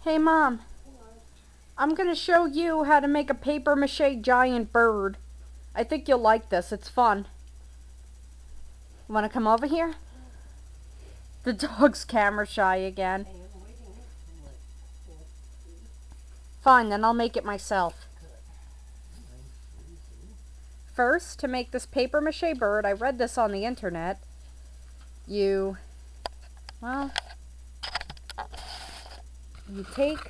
Hey Mom, I'm gonna show you how to make a paper mache giant bird. I think you'll like this, it's fun. Wanna come over here? The dog's camera shy again. Fine, then I'll make it myself. First, to make this paper mache bird, I read this on the internet. You take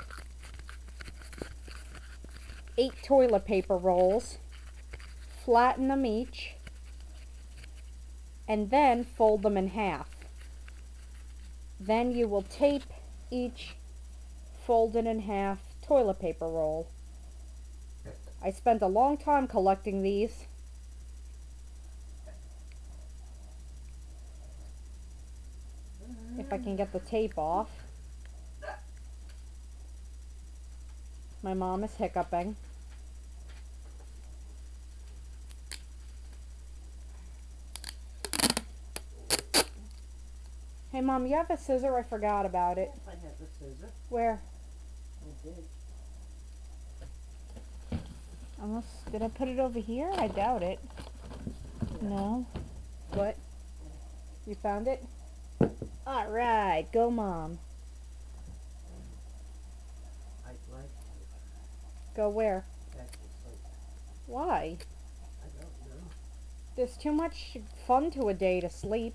8 toilet paper rolls, flatten them each, and then fold them in half. Then you will tape each folded in half toilet paper roll. I spent a long time collecting these. If I can get the tape off. My mom is hiccuping. Hey Mom, you have a scissor? I forgot about it. I have a scissor. Where? I did. Did I put it over here? I doubt it. Yeah. No. What? You found it? Alright, go Mom. I'd like to. Go where? Back to sleep. Why? I don't know. There's too much fun to a day to sleep.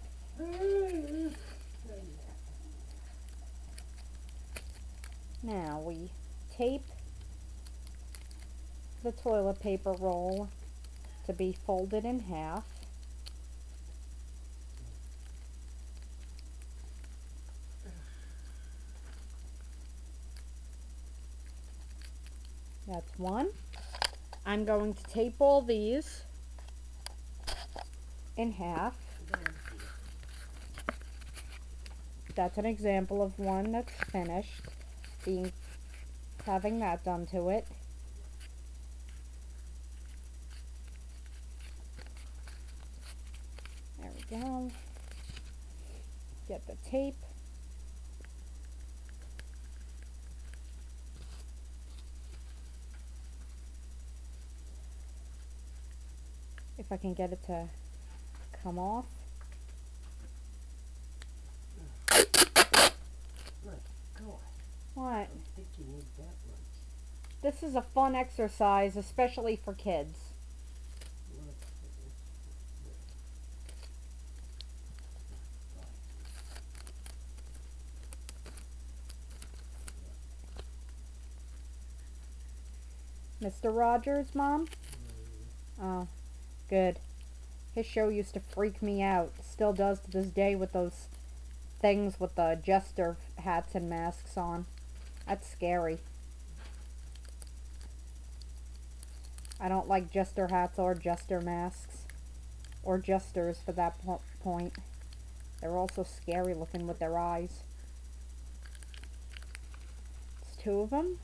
Now we tape the toilet paper roll to be folded in half. That's one. I'm going to tape all these in half. That's an example of one that's finished, having that done to it. There we go. Get the tape. If I can get it to come off. What? I don't think you need that much. This is a fun exercise, especially for kids. Mr. Rogers, Mom? Oh, good. His show used to freak me out. Still does to this day with those things with the jester hats and masks on. That's scary. I don't like jester hats or jester masks. Or jesters for that point. They're also scary looking with their eyes. It's 2 of them.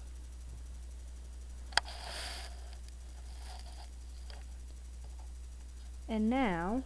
And now